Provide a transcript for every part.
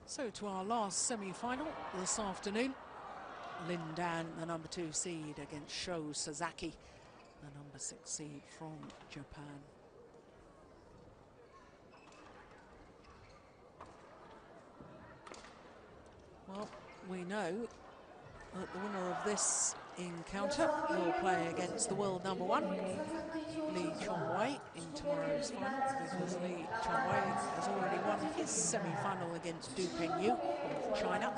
So to our last semi-final this afternoon. Lin Dan, the number 2 seed, against Sho Sasaki, the number 6 seed from Japan. Well, we know that the winner of this encounter will play against the world number 1, Lee Chong-wei, in tomorrow's final, because Lee Chong-wei has already won his semi-final against Du Pengyu of China.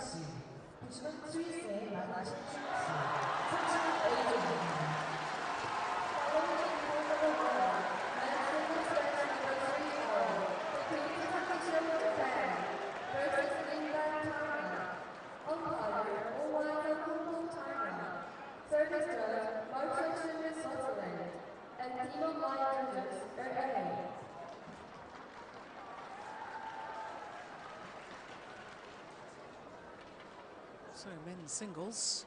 So men's singles,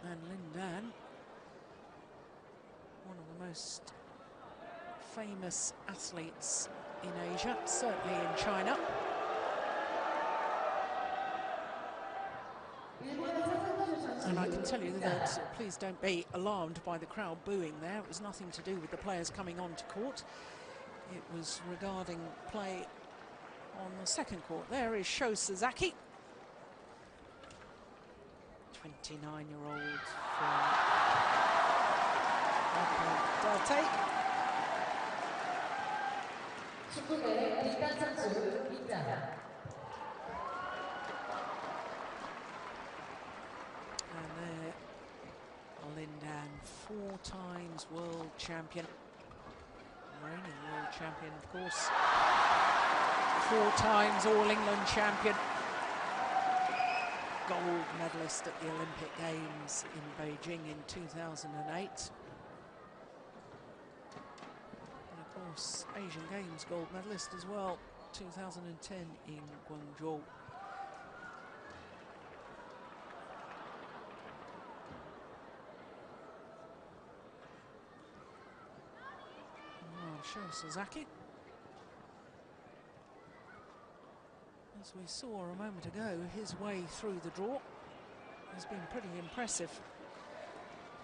and Lin Dan, one of the most famous athletes in Asia, certainly in China. And I can tell you that, please don't be alarmed by the crowd booing there. It was nothing to do with the players coming onto court. It was regarding play on the second court. There is Sho Sasaki, 29-year-old from Date. And there, Lin Dan, 4 times world champion, reigning world champion, of course. 4 times All England champion, gold medalist at the Olympic Games in Beijing in 2008. And of course, Asian Games gold medalist as well, 2010 in Guangzhou. Sho Sasaki, as we saw a moment ago, his way through the draw has been pretty impressive.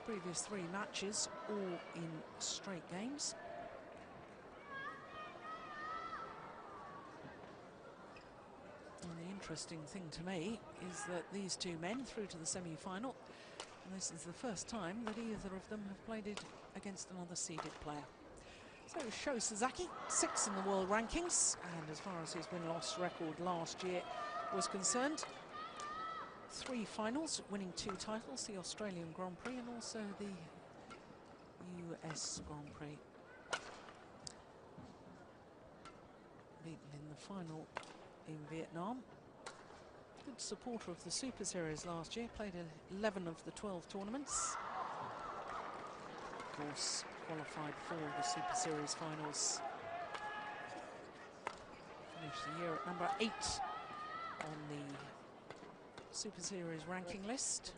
Previous 3 matches, all in straight games. And the interesting thing to me is that these 2 men through to the semi-final, and this is the first time that either of them have played it against another seeded player. So Sho Sasaki, 6th in the world rankings, and as far as his win-loss record last year was concerned, 3 finals, winning 2 titles, the Australian Grand Prix and also the US Grand Prix. Beaten in the final in Vietnam. Good supporter of the Super Series last year, played 11 of the 12 tournaments. Of course, qualified for the Super Series finals. Finished the year at number 8 on the Super Series ranking list.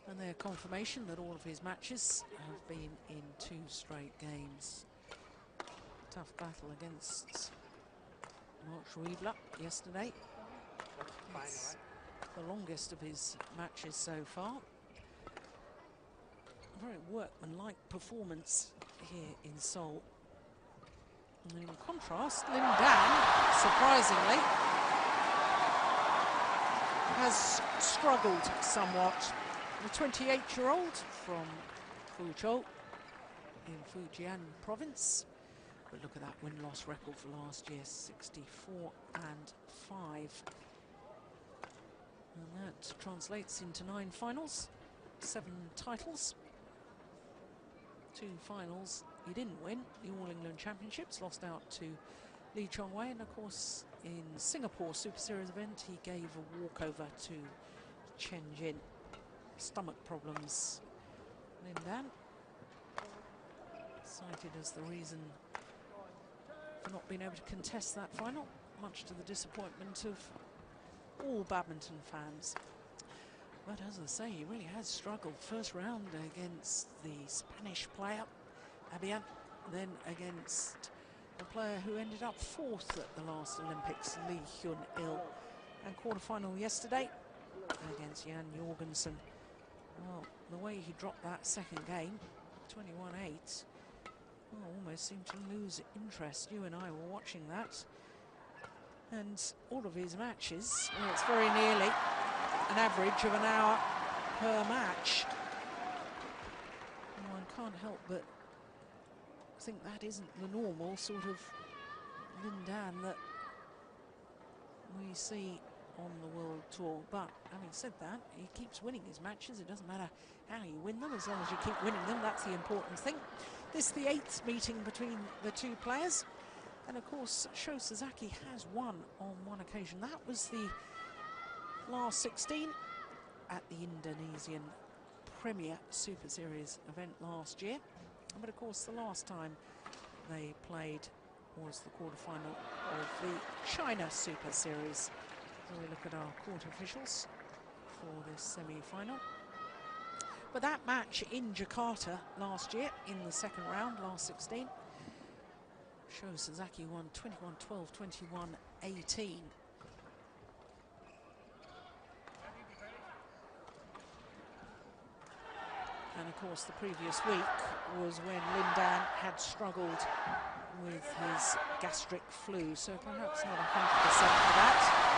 And their confirmation that all of his matches have been in 2 straight games. Tough battle against Mark Schwiebler yesterday. It's the longest of his matches so far. A very workmanlike performance here in Seoul. And in contrast, Lin Dan, surprisingly, has struggled somewhat. The 28-year-old from Fuzhou in Fujian province. But look at that win-loss record for last year, 64 and 5. And that translates into 9 finals, 7 titles. 2 finals he didn't win, the All England Championships, lost out to Lee Chong-wei, and of course in Singapore Super Series event he gave a walkover to Chen Jin. Stomach problems. Lin Dan cited as the reason for not being able to contest that final, much to the disappointment of all badminton fans. But as I say, he really has struggled. First round against the Spanish player, Abian, then against the player who ended up 4th at the last Olympics, Lee Hyun-il. And quarter-final yesterday against Jan Jorgensen. Well, the way he dropped that second game, 21-8, well, almost seemed to lose interest. You and I were watching that. And all of his matches, well, it's very nearly an average of an hour per match. And one can't help but think that isn't the normal sort of Lin Dan that we see on the World Tour. But having said that, he keeps winning his matches. It doesn't matter how you win them, as long as you keep winning them. That's the important thing. This is the 8th meeting between the two players. And of course, Sho Sasaki has won on one occasion. That was the last 16 at the Indonesian Premier Super Series event last year. But of course, the last time they played was the quarterfinal of the China Super Series. So we look at our court officials for this semi-final. But that match in Jakarta last year, in the second round, last 16, Sho Sasaki won 21-12, 21-18. And of course, the previous week was when Lin Dan had struggled with his gastric flu, so perhaps not 100% for that.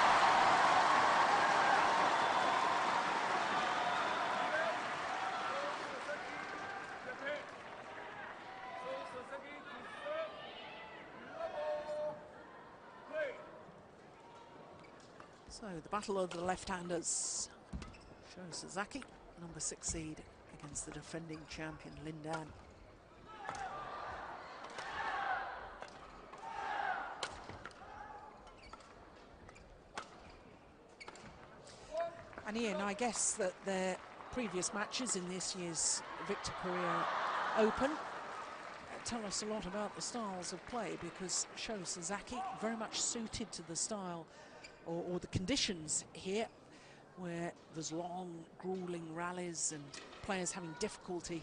So the battle of the left-handers. Sho Sasaki, number 6 seed, against the defending champion Lin Dan. And Ian, I guess that their previous matches in this year's Victor Korea Open tell us a lot about the styles of play, because Sho Sasaki very much suited to the style or the conditions here, where there's long, grueling rallies and players having difficulty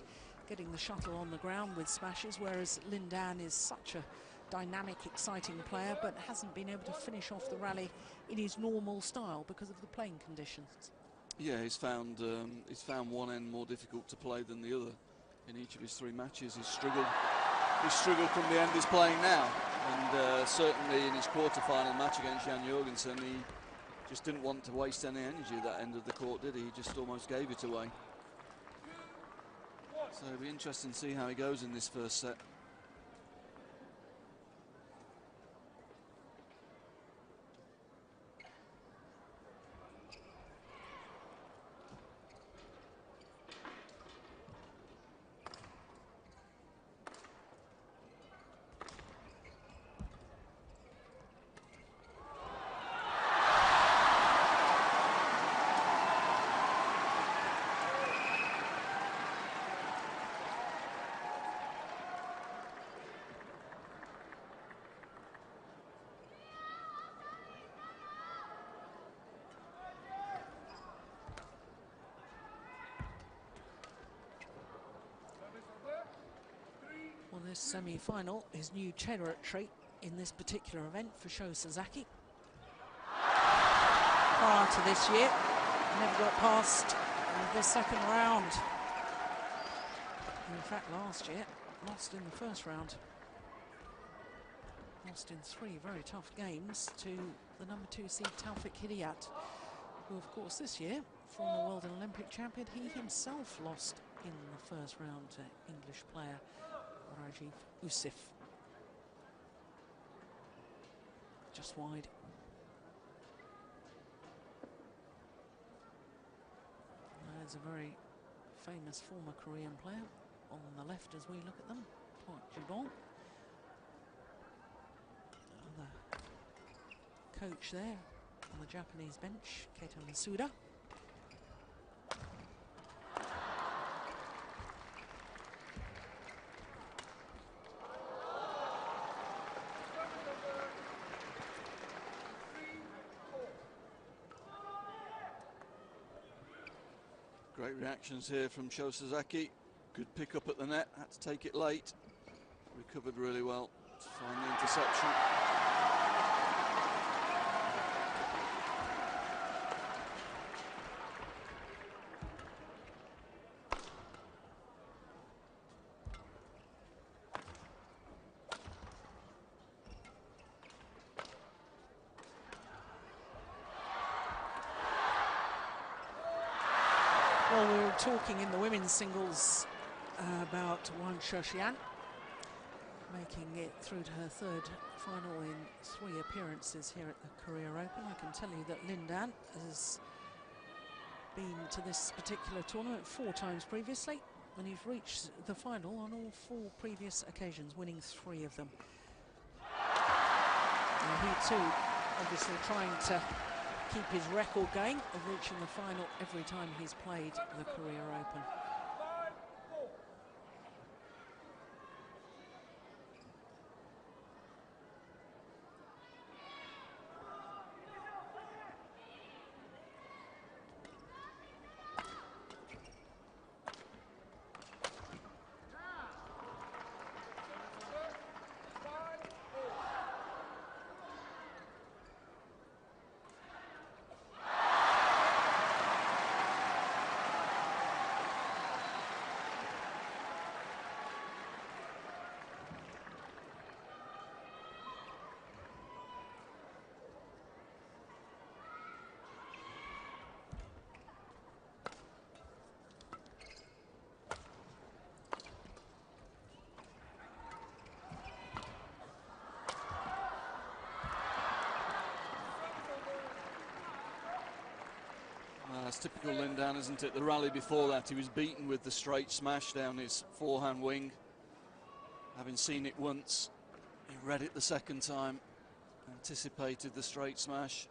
getting the shuttle on the ground with smashes, whereas Lin Dan is such a dynamic, exciting player, but hasn't been able to finish off the rally in his normal style because of the playing conditions. Yeah, he's found one end more difficult to play than the other in each of his 3 matches. He's struggled from the end he's playing now, and certainly in his quarter-final match against Jan Jorgensen, he just didn't want to waste any energy at that end of the court, did he? He just almost gave it away. So it'll be interesting to see how he goes in this first set. Well, this semi-final is new territory in this particular event for Sho Sasaki. Prior to this year, never got past the second round. In fact, last year, lost in the first round. Lost in 3 very tough games to the number 2 seed Taufik Hidayat, who, of course, this year, former world and Olympic champion, he himself lost in the first round to English player Rajiv Usif. Just wide. There's a very famous former Korean player on the left as we look at them, Park Ji-bong. The coach there on the Japanese bench, Keita Masuda. Great reactions here from Sho Sasaki. Good pick up at the net, had to take it late. recovered really well to find the interception. Well, we were talking in the women's singles about Wang Shoshian making it through to her third final in 3 appearances here at the Korea Open. I can tell you that Lin Dan has been to this particular tournament 4 times previously, and he's reached the final on all 4 previous occasions, winning 3 of them. And he too, obviously trying to keep his record going of reaching the final every time he's played the Korea Open. That's typical Lin Dan, isn't it? The rally before that, he was beaten with the straight smash down his forehand wing. Having seen it once, he read it the second time, anticipated the straight smash,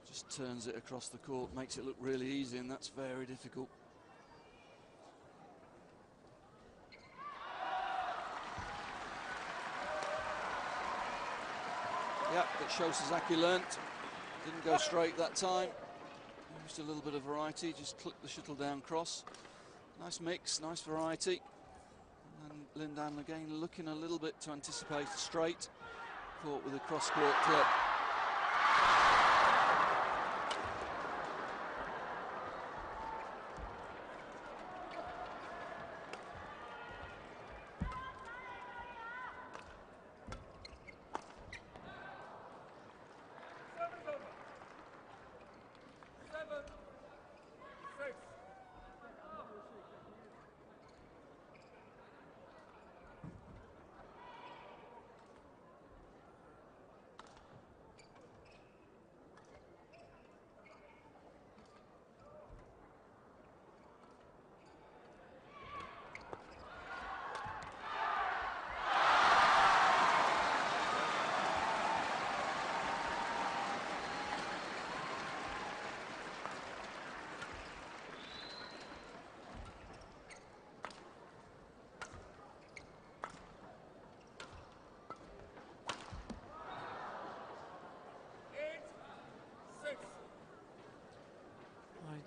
just turns it across the court, makes it look really easy, and that's very difficult. Yeah, but Sho Sasaki learnt, didn't go straight that time. Used a little bit of variety, just clip the shuttle down cross. Nice mix, nice variety. And Lin Dan again looking a little bit to anticipate a straight. Caught with a cross-court clip.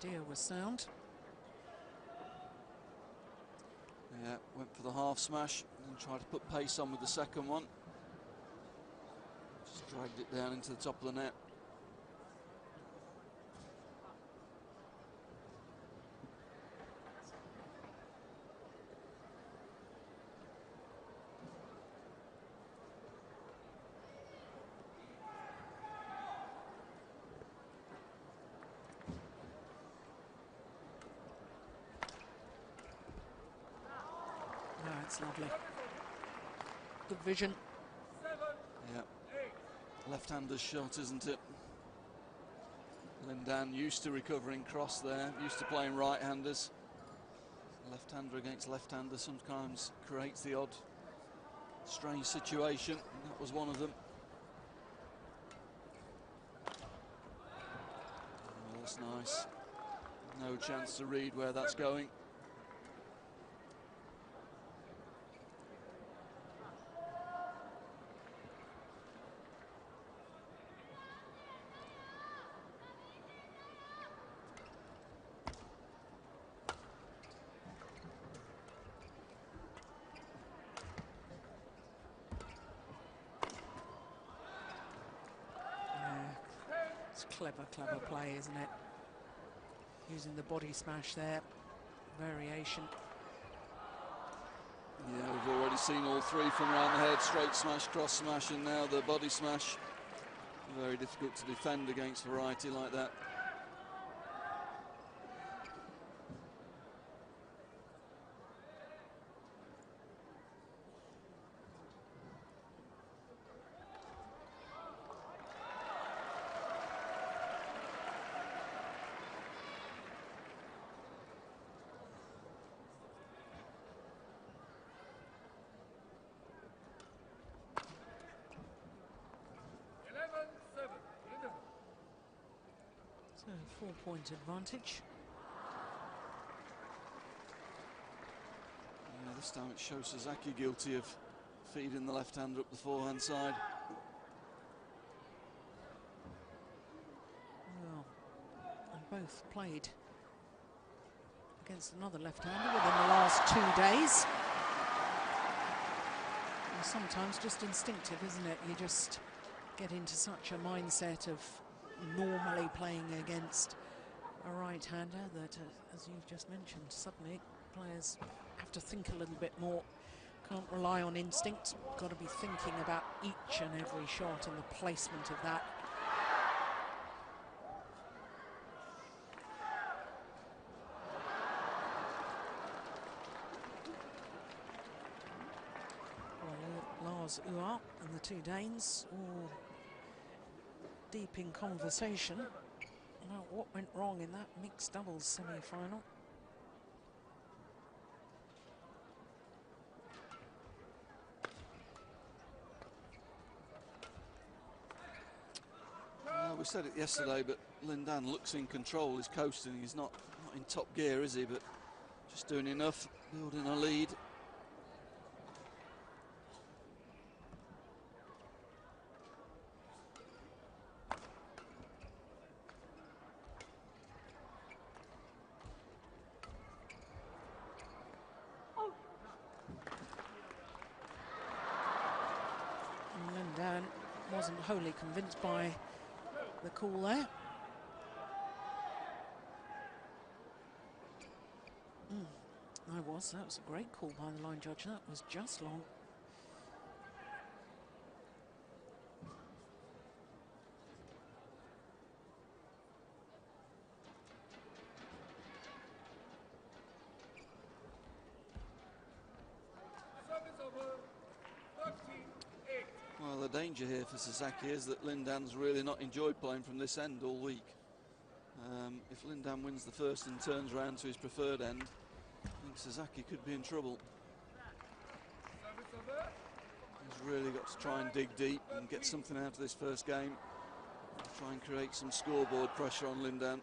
Idea was sound. Yeah, went for the half smash and tried to put pace on with the second one. Just dragged it down into the top of the net. That's lovely. Good vision. Yeah. Left-hander's shot, isn't it? Lin Dan used to recovering cross there, used to playing right-handers. Left-hander against left-hander sometimes creates the odd strange situation, and that was one of them. Oh, that's nice. No chance to read where that's going. Clever, clever play, isn't it? Using the body smash there. Variation. Yeah, we've already seen all three from around the head. Straight smash, cross smash, and now the body smash. Very difficult to defend against variety like that. So 4-point advantage. Yeah, this time it's Sho Sasaki guilty of feeding the left-hander up the forehand side. Well, they both played against another left-hander within the last 2 days. And sometimes just instinctive, isn't it? You just get into such a mindset of normally playing against a right-hander that, as you've just mentioned, suddenly players have to think a little bit more. Can't rely on instinct. Got to be thinking about each and every shot and the placement of that. Well, Lars Uar and the two Danes all deep in conversation about what went wrong in that mixed doubles semi-final. We said it yesterday, but Lin Dan looks in control. He's coasting. He's not in top gear, is he? But just doing enough, building a lead. Lin Dan wasn't wholly convinced by the call there. That was a great call by the line judge. That was just long. Well, the danger here for Sasaki is that Lin Dan's really not enjoyed playing from this end all week. If Lin Dan wins the first and turns around to his preferred end, I think Sasaki could be in trouble. He's really got to try and dig deep and get something out of this first game. Try and create some scoreboard pressure on Lin Dan.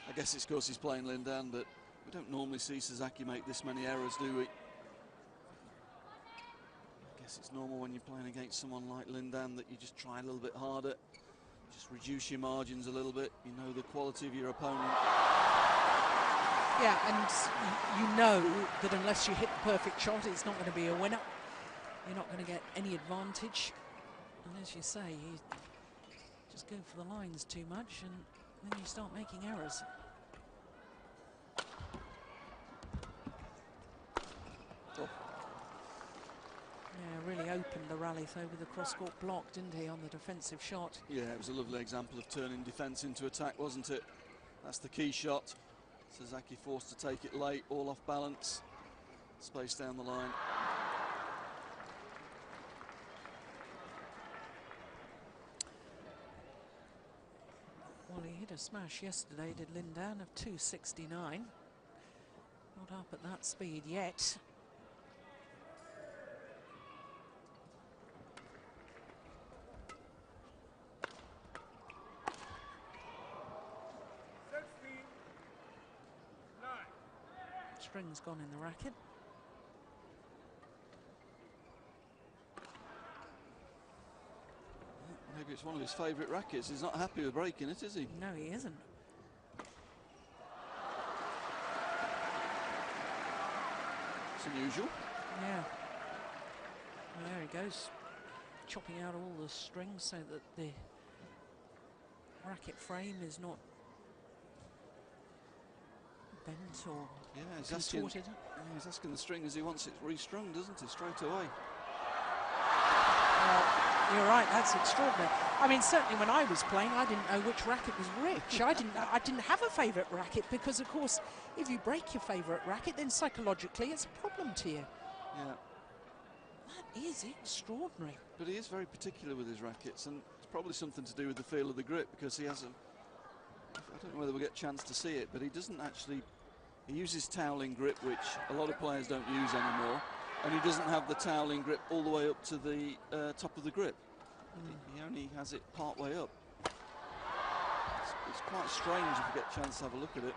I guess it's because he's playing Lin Dan, but we don't normally see Sasaki make this many errors, do we? I guess it's normal when you're playing against someone like Lin Dan that you just try a little bit harder, just reduce your margins a little bit. You know the quality of your opponent. Yeah, and you know that unless you hit the perfect shot, it's not going to be a winner. You're not going to get any advantage. And as you say, you just go for the lines too much, and then you start making errors. Yeah, really opened the rally over the cross-court block, didn't he, on the defensive shot? Yeah, it was a lovely example of turning defence into attack, wasn't it? That's the key shot. Sasaki forced to take it late, all off balance. Space down the line. Well, he hit a smash yesterday, did Lin Dan, of 269. Not up at that speed yet. string's gone in the racket. Maybe it's one of his favourite rackets. He's not happy with breaking it, is he? No, he isn't. It's unusual. Yeah. Well, there he goes, chopping out all the strings so that the racket frame is not bent or contorted. He's asking the stringers, he wants it restrung, doesn't he, straight away? Well, you're right, that's extraordinary. I mean, certainly when I was playing, I didn't know which racket was which. I didn't have a favourite racket because, of course, if you break your favourite racket, then psychologically it's a problem to you. Yeah. That is extraordinary. But he is very particular with his rackets, and it's probably something to do with the feel of the grip, because he has I don't know whether we'll get a chance to see it, but he doesn't actually, he uses toweling grip, which a lot of players don't use anymore, and he doesn't have the toweling grip all the way up to the top of the grip. He only has it part way up. It's quite strange if you get a chance to have a look at it.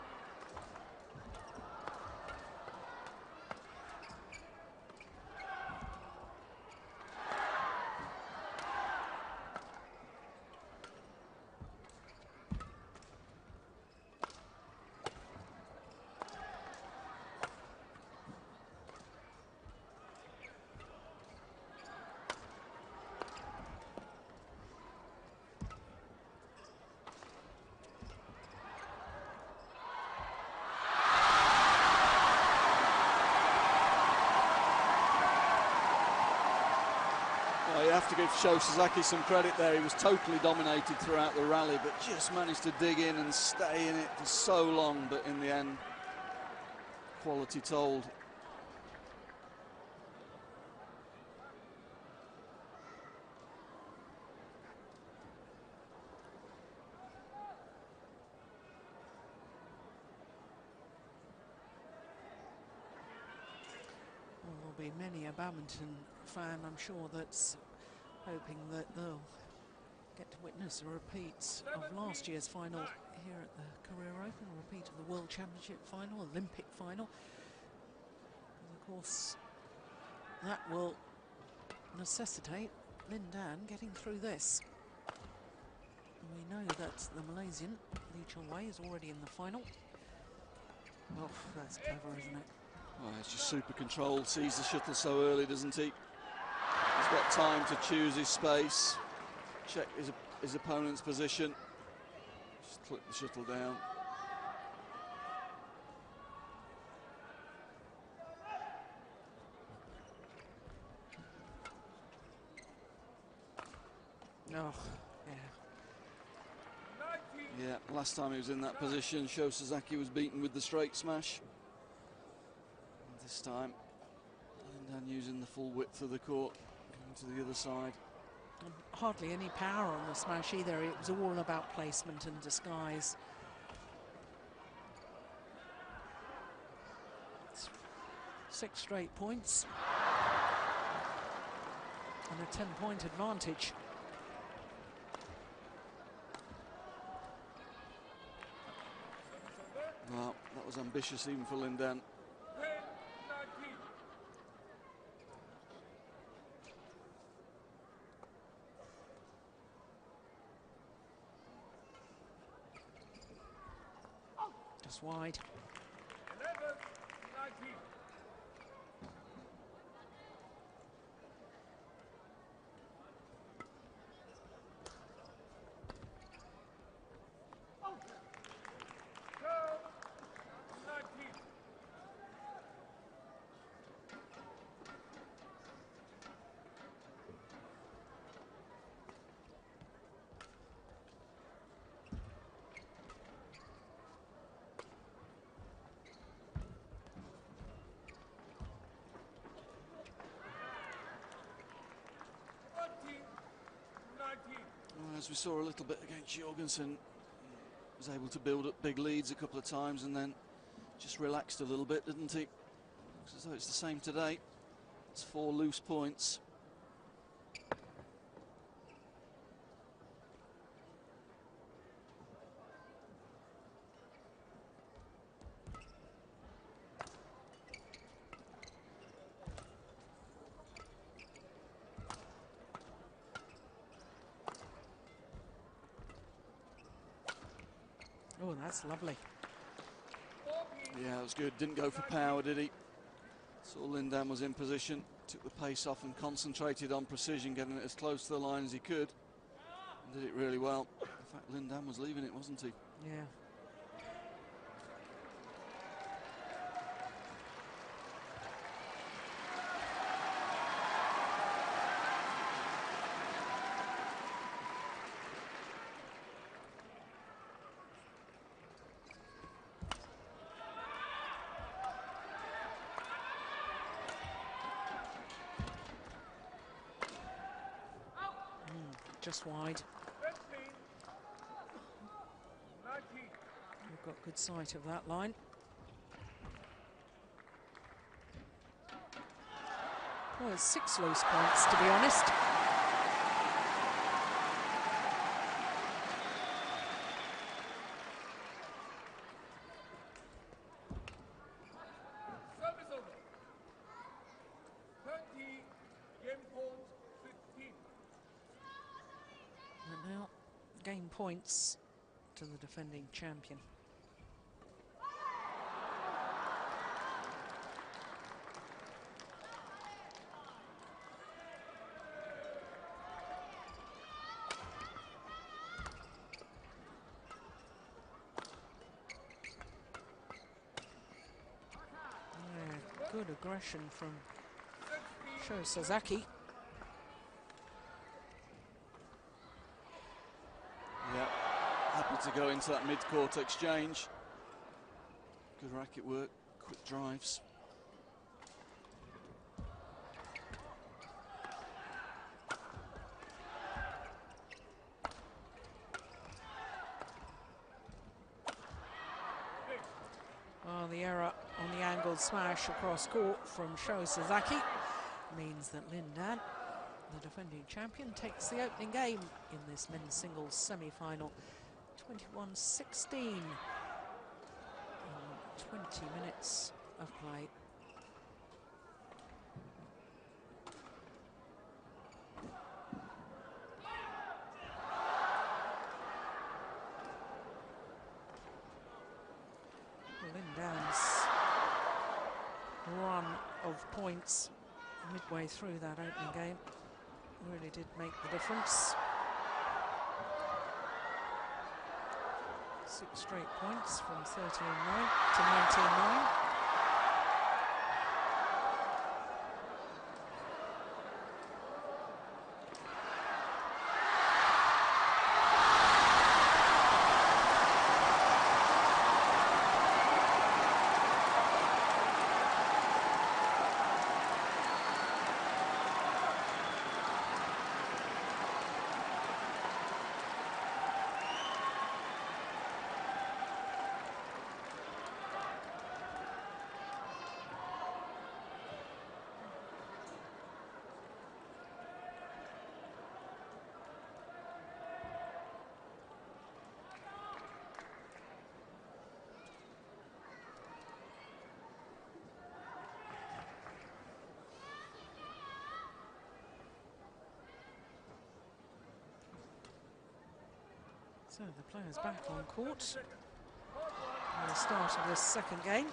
You have to give Sho Sasaki some credit there. He was totally dominated throughout the rally, but just managed to dig in and stay in it for so long. But in the end, quality told. Well, there'll be many a badminton fan, I'm sure, that's hoping that they'll get to witness a repeat of last year's final here at the Career Open, a repeat of the World Championship final, Olympic final. And of course, that will necessitate Lin Dan getting through this. We know that the Malaysian, Lee Chong-wei, is already in the final. Oh, that's clever, isn't it? Well, he's just super controlled, sees the shuttle so early, doesn't he? He's got time to choose his space, check his opponent's position, just clip the shuttle down. Oh, yeah. Yeah, last time he was in that position, Sho Sasaki was beaten with the straight smash. And this time, Lin Dan using the full width of the court, going to the other side. And hardly any power on the smash either. It was all about placement and disguise. It's 6 straight points and a 10-point advantage. Well, that was ambitious even for Lin Dan. Just wide. 11-19. As we saw a little bit against Jorgensen, was able to build up big leads a couple of times and then just relaxed a little bit, didn't he? Looks as though it's the same today. It's 4 loose points. Oh, that's lovely. Yeah, it was good. Didn't go for power, did he? Saw Lin Dan was in position, took the pace off and concentrated on precision, getting it as close to the line as he could. And did it really well. In fact, Lin Dan was leaving it, wasn't he? Yeah. Just wide. We've got good sight of that line. Well, it's 6 loose points, to be honest. And now, game points to the defending champion. Good aggression from Sho Sasaki. Yeah, happy to go into that mid-court exchange. Good racket work, quick drives. Well, the error on the angled smash across court from Sho Sasaki means that Lin Dan, the defending champion, takes the opening game in this men's singles semi-final. 21-16 in 20 minutes of play. Lin Dan's run of points midway through that opening game really did make the difference. 6 straight points from 13-9 to 19-9. So the players back on court at the start of this second game.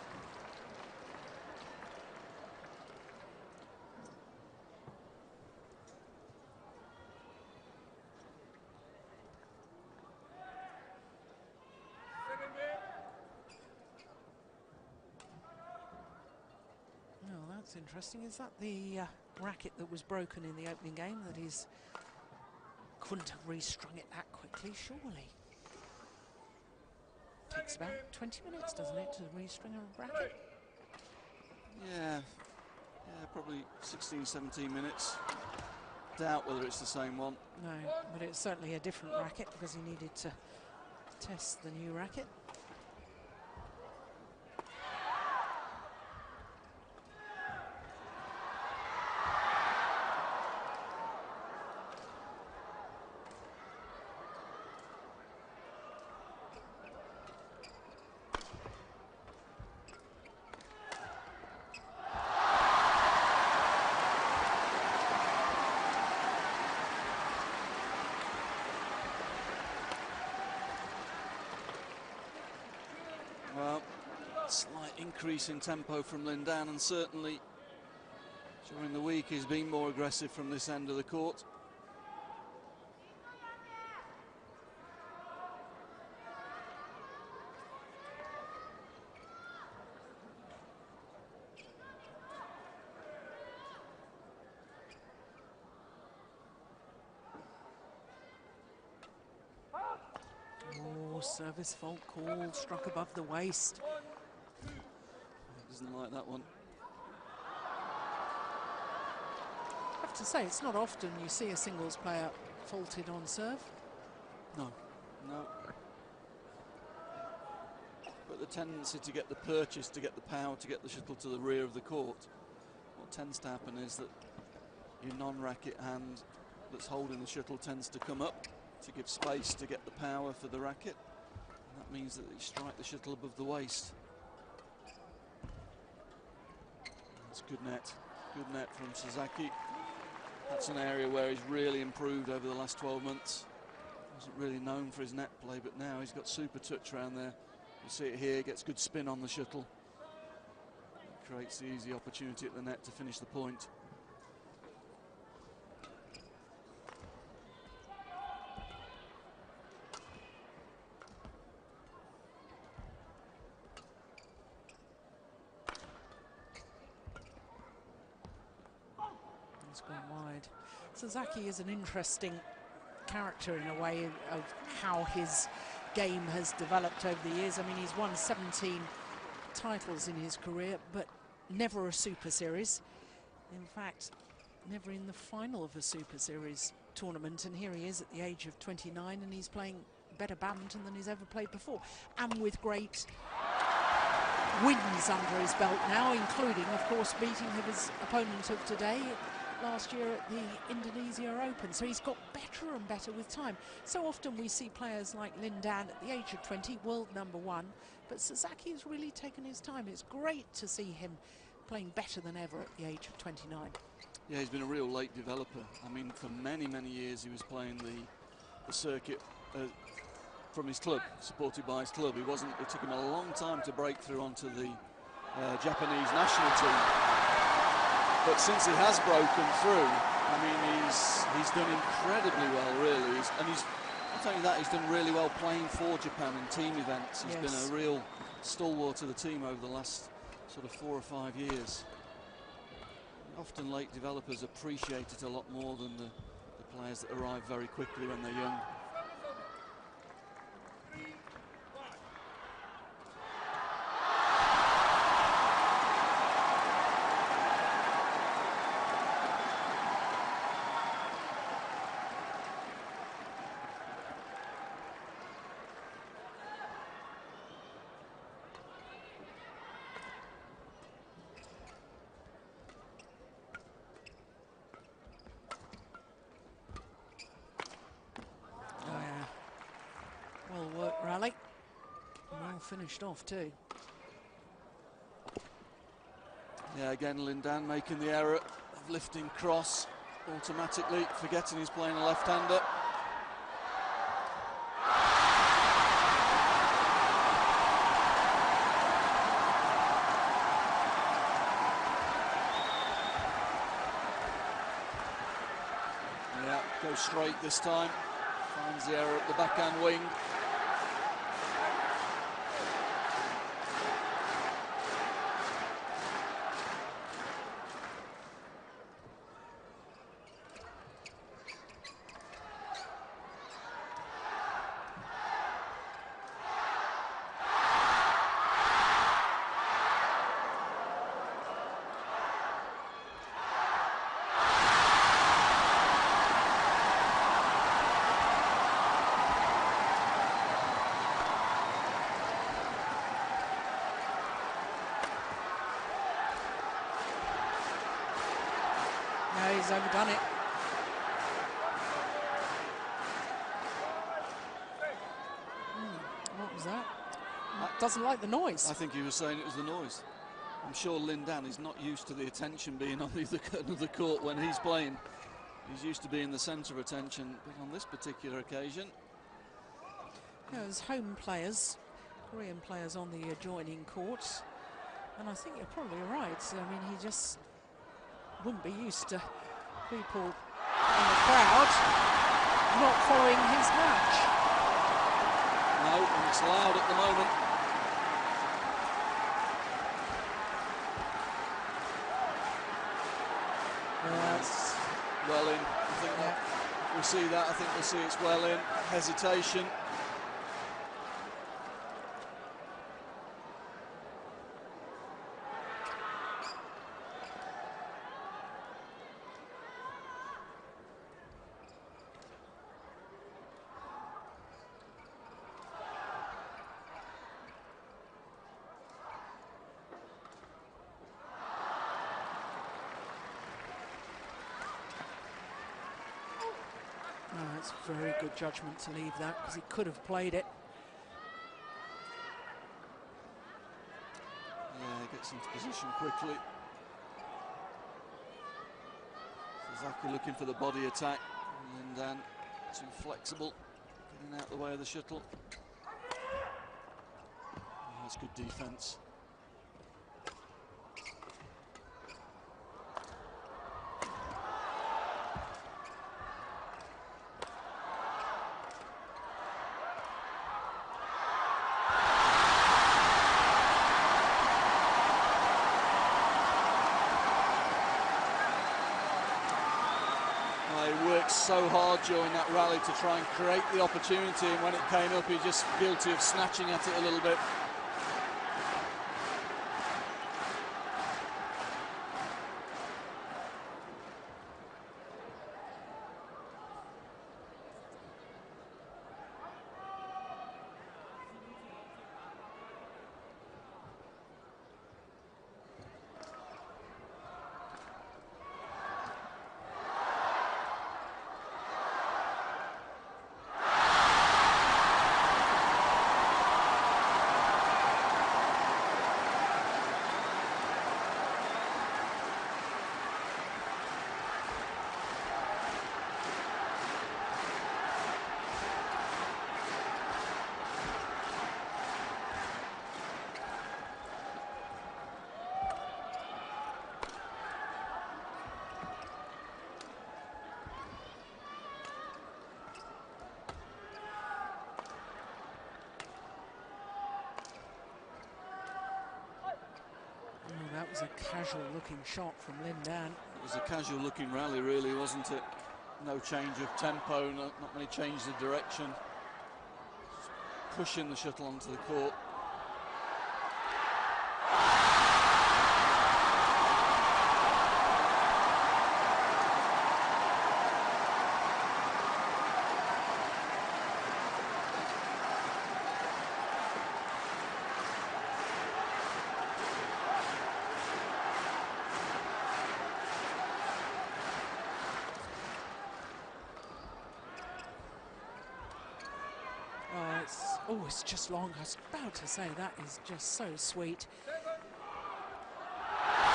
Well, that's interesting. Is that the racket that was broken in the opening game that he's couldn't have restrung it that quickly, surely? Takes about 20 minutes, doesn't it, to restring a racket? Yeah, probably 16, 17 minutes. Doubt whether it's the same one. No, but it's certainly a different racket because he needed to test the new racket. Slight increase in tempo from Lin Dan, and certainly during the week he's been more aggressive from this end of the court. Oh, service fault call, struck above the waist. He doesn't like that one. I have to say, it's not often you see a singles player faulted on serve. No, no. But the tendency to get the purchase, to get the power, to get the shuttle to the rear of the court, what tends to happen is that your non-racket hand that's holding the shuttle tends to come up to give space to get the power for the racket. And that means that you strike the shuttle above the waist. That's good net. Good net from Sasaki. That's an area where he's really improved over the last 12 months. Wasn't really known for his net play, but now he's got super touch around there. You see it here, gets good spin on the shuttle. It creates the easy opportunity at the net to finish the point. It's gone wide. Sasaki is an interesting character in a way of how his game has developed over the years. I mean, he's won 17 titles in his career, but never a Super Series. In fact, never in the final of a Super Series tournament. And here he is at the age of 29, and he's playing better badminton than he's ever played before. And with great wins under his belt now, including, of course, beating his opponent of today last year at the Indonesia Open. So he's got better and better with time. So often we see players like Lin Dan at the age of 20, world #1, but Sasaki has really taken his time. It's great to see him playing better than ever at the age of 29. Yeah, he's been a real late developer. I mean, for many, many years he was playing the circuit from his club, supported by his club. It took him a long time to break through onto the Japanese national team. But since he has broken through, I mean, he's done incredibly well, really. Not only that, he's done really well playing for Japan in team events. He's been a real stalwart of the team over the last sort of 4 or 5 years. Often late developers appreciate it a lot more than the players that arrive very quickly when they're young. Well worked rally. Well finished off too. Yeah, again, Lin Dan making the error of lifting cross automatically, forgetting he's playing a left-hander. Yeah, goes straight this time. Finds the error at the backhand wing. He's overdone it. What was that? Doesn't like the noise. I think he was saying it was the noise. I'm sure Lin Dan is not used to the attention being on the other end of the court when he's playing. He's used to being the centre of attention, but on this particular occasion... As home players, Korean players on the adjoining courts. And I think you're probably right. I mean, he just wouldn't be used to people in the crowd not following his match. No, and it's loud at the moment. That's well in. I think that if we see that, I think we'll see it's well in. Hesitation. It's very good judgment to leave that, because he could have played it. Yeah, gets into position quickly. Sasaki looking for the body attack. Lin Dan too flexible, getting out the way of the shuttle. Oh, that's good defence. He worked so hard during that rally to try and create the opportunity, and when it came up, he just guilty of snatching at it a little bit. That was a casual-looking shot from Lin Dan. It was a casual-looking rally, really, wasn't it? No change of tempo, not many changes of direction. Just pushing the shuttle onto the court. Oh, it's just long. I was about to say, that is just so sweet.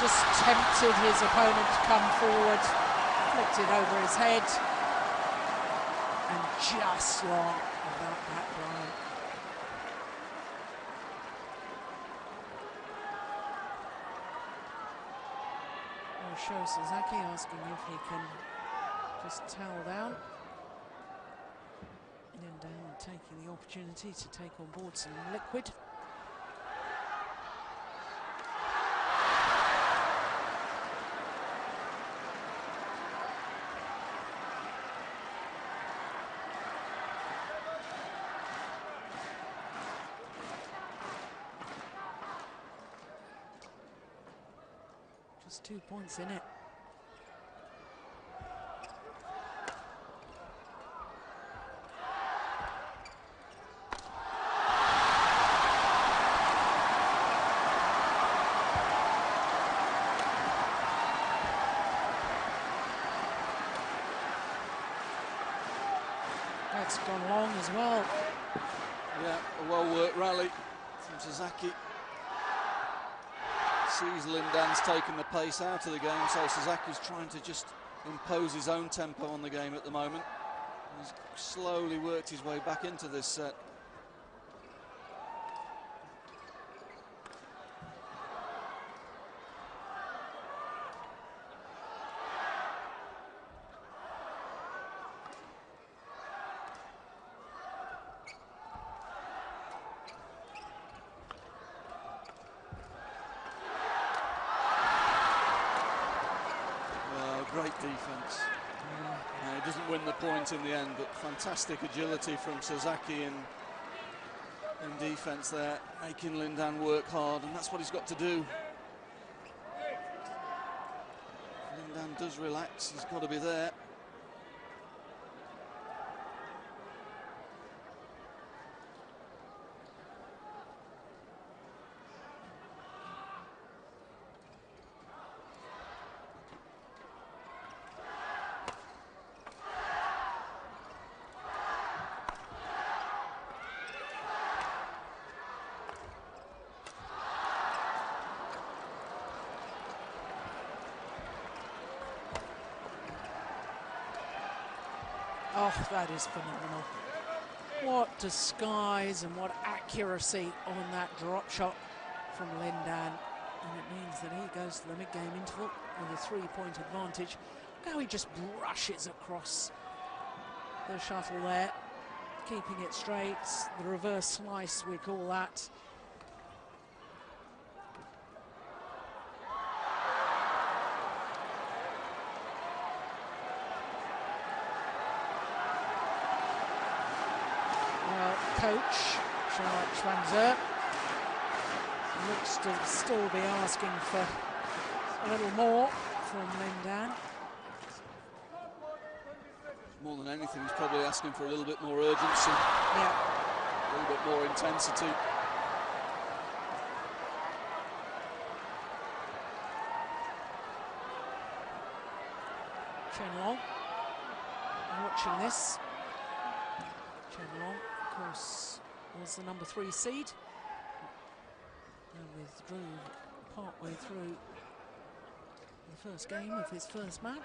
Just tempted his opponent to come forward, flicked it over his head, and just long about that line. Oh, Sho Sasaki asking if he can just towel down. Lin Dan taking the opportunity to take on board some liquid. Just 2 points in it. That's gone long as well. Yeah, a well-worked rally from Sasaki. Sees Lin Dan's taken the pace out of the game, so Sasaki's trying to just impose his own tempo on the game at the moment. He's slowly worked his way back into this set. defense. He doesn't win the point in the end, but fantastic agility from Sasaki in defense there, making Lin Dan work hard, and that's what he's got to do. If Lin Dan does relax, he's got to be there. Oh, that is phenomenal. What disguise and what accuracy on that drop shot from Lin Dan. And it means that he goes to the mid-game interval with a 3-point advantage. Look how he just brushes across the shuttle there, keeping it straight. The reverse slice, we call that. Coach Schwanzer looks to still be asking for a little more from Lin Dan. More than anything, he's probably asking for a little bit more urgency. Yeah. A little bit more intensity. Chen Long watching this. Chen Long, of course, was the number 3 seed and withdrew partway through the first game of his first match.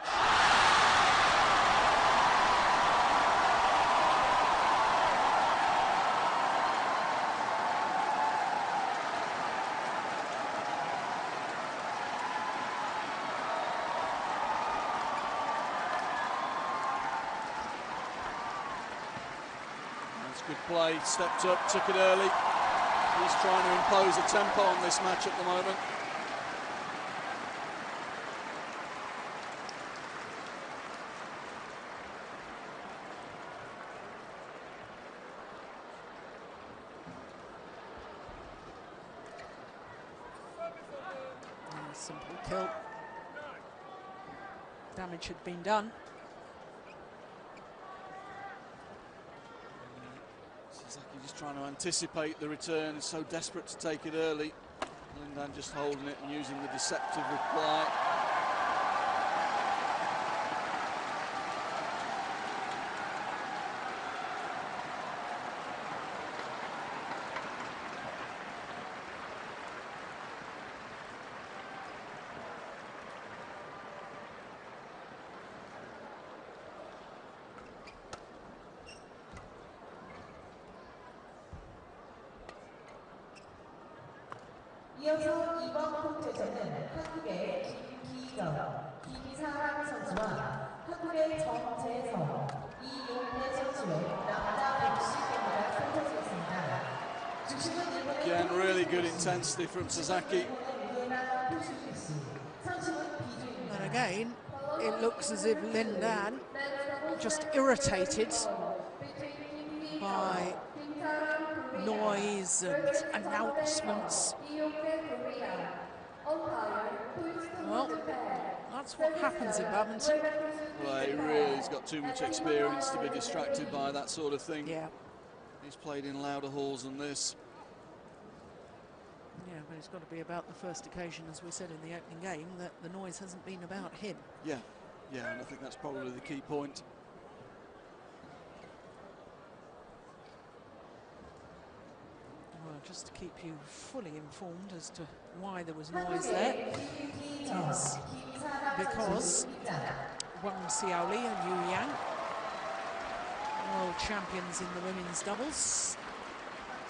Good play, stepped up, took it early. He's trying to impose a tempo on this match at the moment. Simple kill. Damage had been done. Sasaki just trying to anticipate the return, is so desperate to take it early. Lin Dan just holding it and using the deceptive reply. 이어서 이번 코트에서는 한국의 김기정, 김사랑 선수와 한국의 정재성, 이용태 선수의 남자 110m가 펼쳐지겠습니다. 주심은 일본의 Again, really good intensity from Sasaki. And again, it looks as if Lin Dan just irritated by noise and announcements. Well, that's what happens in badminton. Well, he really's got too much experience to be distracted by that sort of thing. Yeah. He's played in louder halls than this. Yeah, but it's got to be about the first occasion, as we said in the opening game, that the noise hasn't been about him. Yeah, and I think that's probably the key point. Well, just to keep you fully informed as to why there was noise there, is because Wang Xiaoli and Yu Yang, world champions in the women's doubles,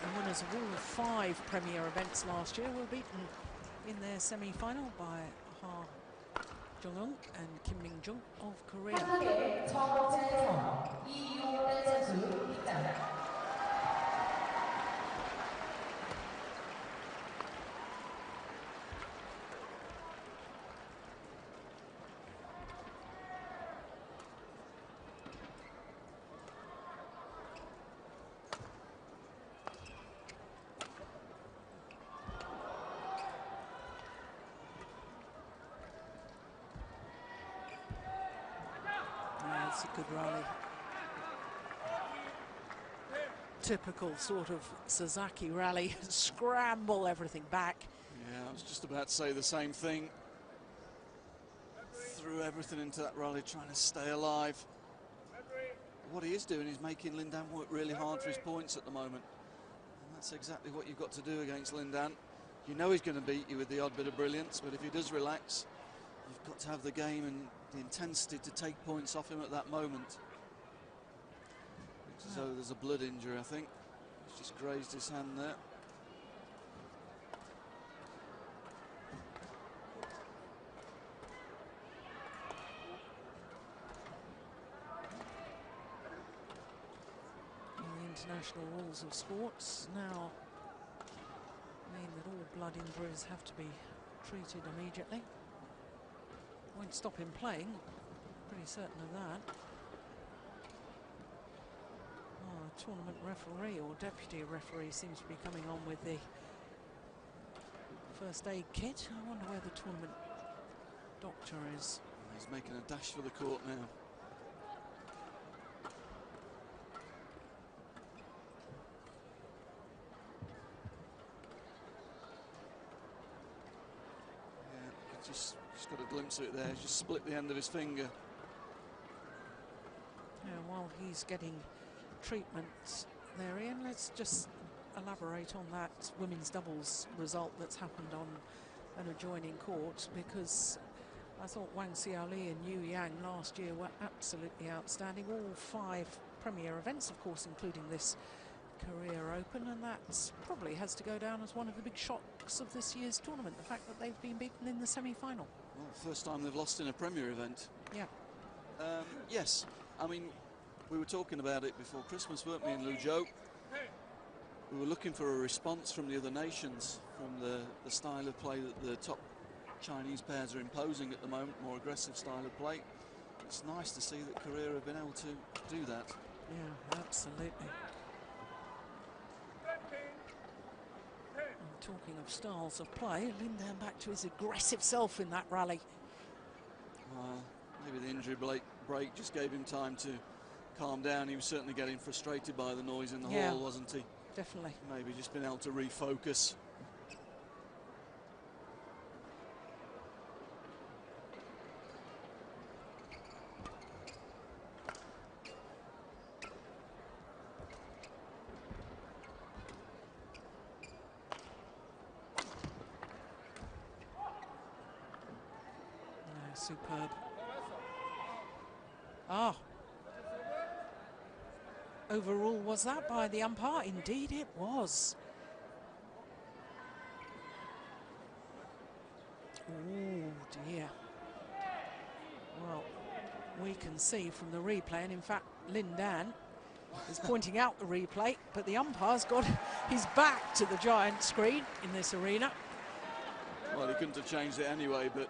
and winners of all 5 premier events last year, were beaten in their semi-final by Ha Jung-eun and Kim Min-jung of Korea. good rally. Typical sort of Sasaki rally, scramble everything back. Yeah, I was just about to say the same thing. Threw everything into that rally, trying to stay alive. What he is doing is making Lin Dan work really hard for his points at the moment. And that's exactly what you've got to do against Lin Dan. You know he's going to beat you with the odd bit of brilliance, but if he does relax, you've got to have the game and the intensity to take points off him at that moment. It's as though there's a blood injury, I think. He's just grazed his hand there. International rules of sports now mean that all blood injuries have to be treated immediately. Won't stop him playing, pretty certain of that. Oh, a tournament referee or deputy referee seems to be coming on with the first aid kit. I wonder where the tournament doctor is. He's making a dash for the court now. Just got a glimpse of it there. He's just split the end of his finger. Yeah, while he's getting treatment there, Ian, let's just elaborate on that women's doubles result that's happened on an adjoining court, because I thought Wang Xiaoli and Yu Yang last year were absolutely outstanding. All 5 premier events, of course, including this Career Open, and that probably has to go down as one of the big shocks of this year's tournament, the fact that they've been beaten in the semi-final. Well, first time they've lost in a premier event. Yeah. Yes, I mean, we were talking about it before Christmas, weren't we, in Luzhou? We were looking for a response from the other nations, from the style of play that the top Chinese pairs are imposing at the moment, more aggressive style of play. It's nice to see that Korea have been able to do that. Yeah, absolutely. Talking of styles of play, Lin Dan back to his aggressive self in that rally. Maybe the injury break just gave him time to calm down. He was certainly getting frustrated by the noise in the hall, wasn't he? Definitely. Maybe just been able to refocus. Superb. Ah. Overrule was that by the umpire? Indeed it was. Oh dear. Well, we can see from the replay, and in fact Lin Dan is pointing out the replay, but the umpire's got his back to the giant screen in this arena. Well, he couldn't have changed it anyway, but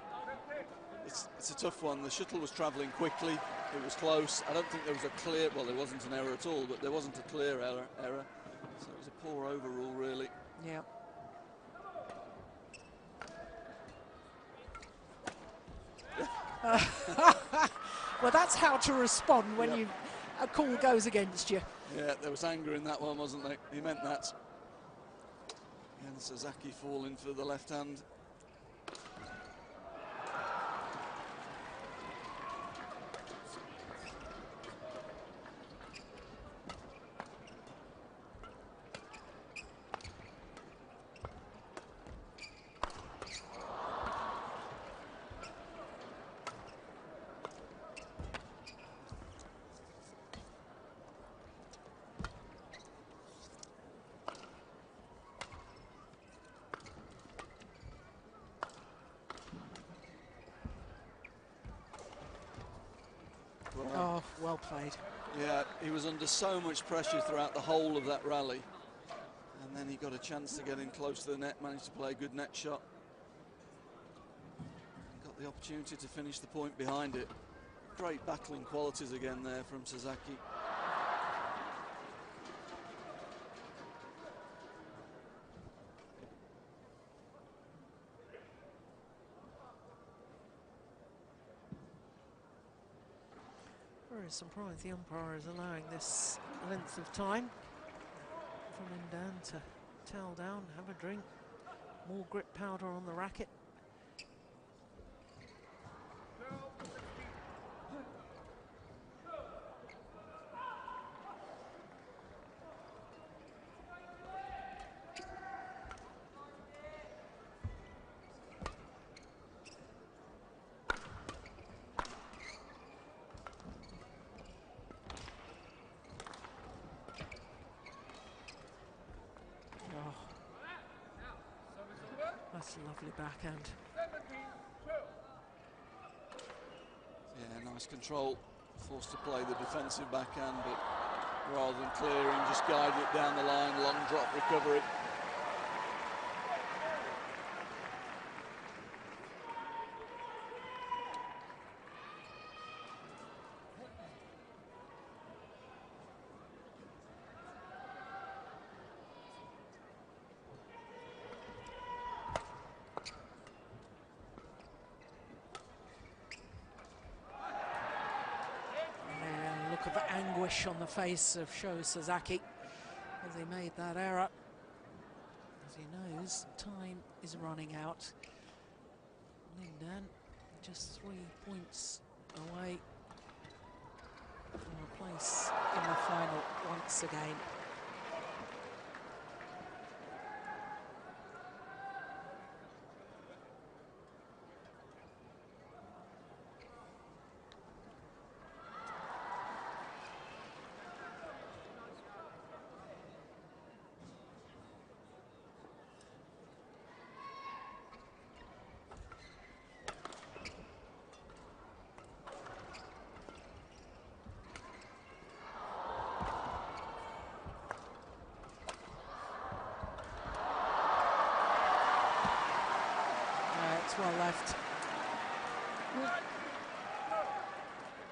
it's a tough one. The shuttle was travelling quickly. It was close. I don't think there was a clear, well, there wasn't an error at all, but there wasn't a clear error. So it was a poor overrule, really. Yeah. Well, that's how to respond when a call goes against you. Yeah, there was anger in that one, wasn't there? He meant that. And Sasaki falling for the left hand. Oh, well played. Yeah, he was under so much pressure throughout the whole of that rally. And then he got a chance to get in close to the net, managed to play a good net shot. Got the opportunity to finish the point behind it. Great battling qualities again there from Sasaki. Very surprised the umpire is allowing this length of time for Lin Dan to towel down, have a drink, more grip powder on the racket. That's a lovely backhand. Yeah, nice control. Forced to play the defensive backhand, but rather than clearing, just guide it down the line, long drop recovery. Look at the anguish on the face of Sho Sasaki as he made that error, as he knows time is running out. Lin Dan just 3 points away from a place in the final once again. Well left.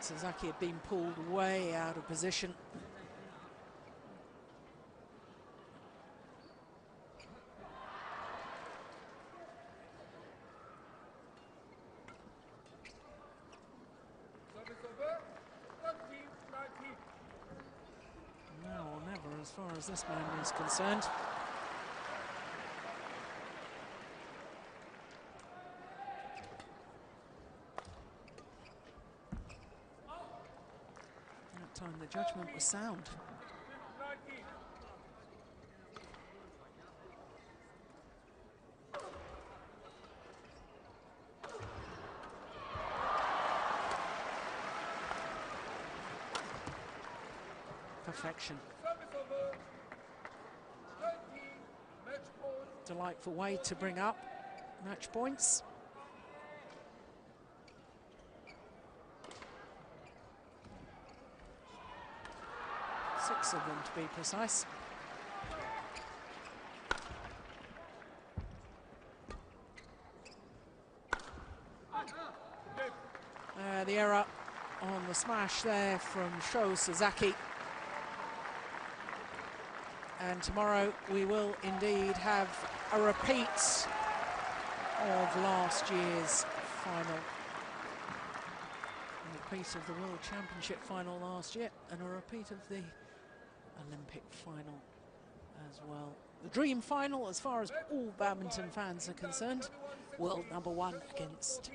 Sasaki had been pulled way out of position. Now or never as far as this man is concerned. Time the judgment was sound. Perfection. Delightful way to bring up match points. Six of them to be precise. The error on the smash there from Sho Sasaki. And tomorrow we will indeed have a repeat of last year's final. A repeat of the World Championship final last year and a repeat of the Olympic final as well. The dream final as far as all badminton fans are concerned. World #1 against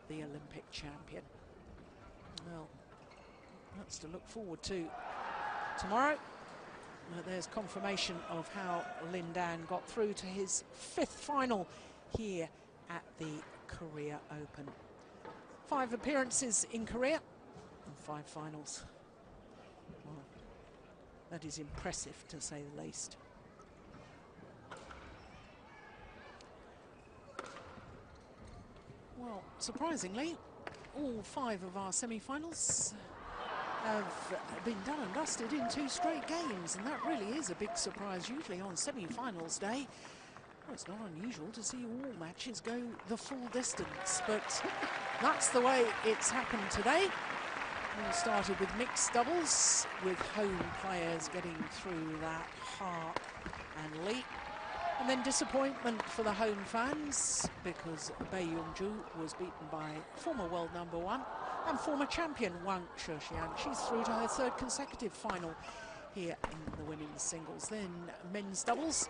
the Olympic champion. Well, that's to look forward to tomorrow. There's confirmation of how Lin Dan got through to his 5th final here at the Korea Open. 5 appearances in Korea and 5 finals. Well, that is impressive to say the least. Well, surprisingly, all 5 of our semi-finals have been done and dusted in 2 straight games, and that really is a big surprise. Usually on semi-finals day, well, it's not unusual to see all matches go the full distance, but that's the way it's happened today. We started with mixed doubles, with home players getting through that Ha and Lee. And then disappointment for the home fans because Bae Young-ju was beaten by former world #1 And former champion Wang Sheshian, she's through to her third consecutive final here in the women's singles. Then men's doubles,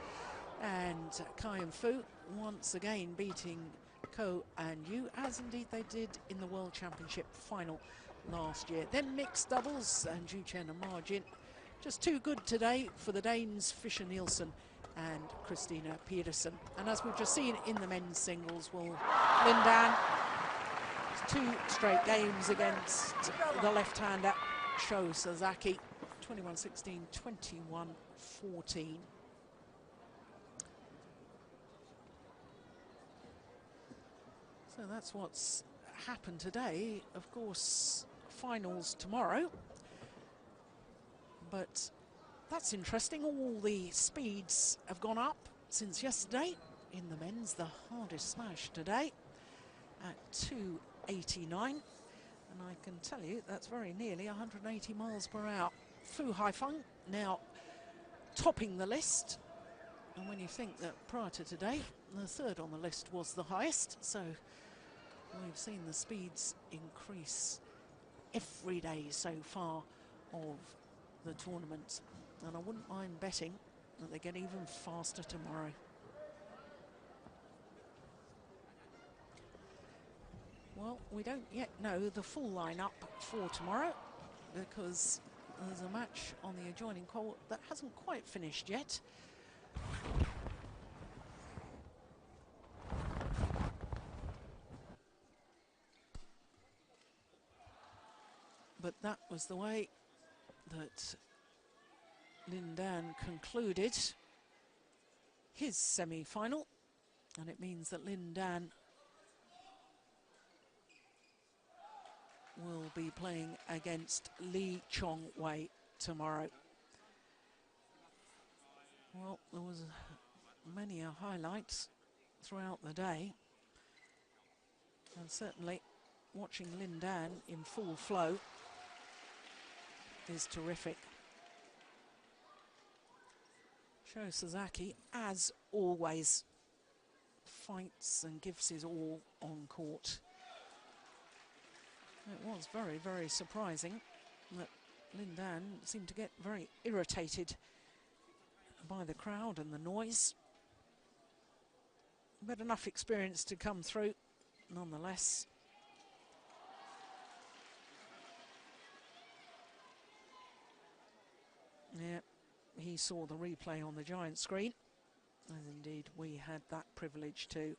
and Kai and Fu once again beating Ko and Yu, as indeed they did in the World Championship final last year. Then mixed doubles, and Ju Chen and Ma Jin just too good today for the Danes Fisher Nielsen and Christina Pedersen. And as we've just seen in the men's singles, well, Lin Dan, 2 straight games against the left-hander Sho Sasaki, 21-16, 21-14. So that's what's happened today. Of course, finals tomorrow. But that's interesting. All the speeds have gone up since yesterday. In the men's, the hardest smash today at 289. And I can tell you that's very nearly 180 miles per hour. Fu Haifeng now topping the list. And when you think that prior to today, the third on the list was the highest. So we've seen the speeds increase every day so far of the tournament. And I wouldn't mind betting that they get even faster tomorrow. Well, we don't yet know the full lineup for tomorrow because there's a match on the adjoining court that hasn't quite finished yet. But that was the way that Lin Dan concluded his semi-final, and it means that Lin Dan will be playing against Lee Chong-wei tomorrow. Well, there was many highlights throughout the day, and certainly watching Lin Dan in full flow is terrific. Sho Sasaki, as always, fights and gives his all on court. It was very, very surprising that Lin Dan seemed to get very irritated by the crowd and the noise. But enough experience to come through, nonetheless. Yeah, he saw the replay on the giant screen, as indeed we had that privilege too.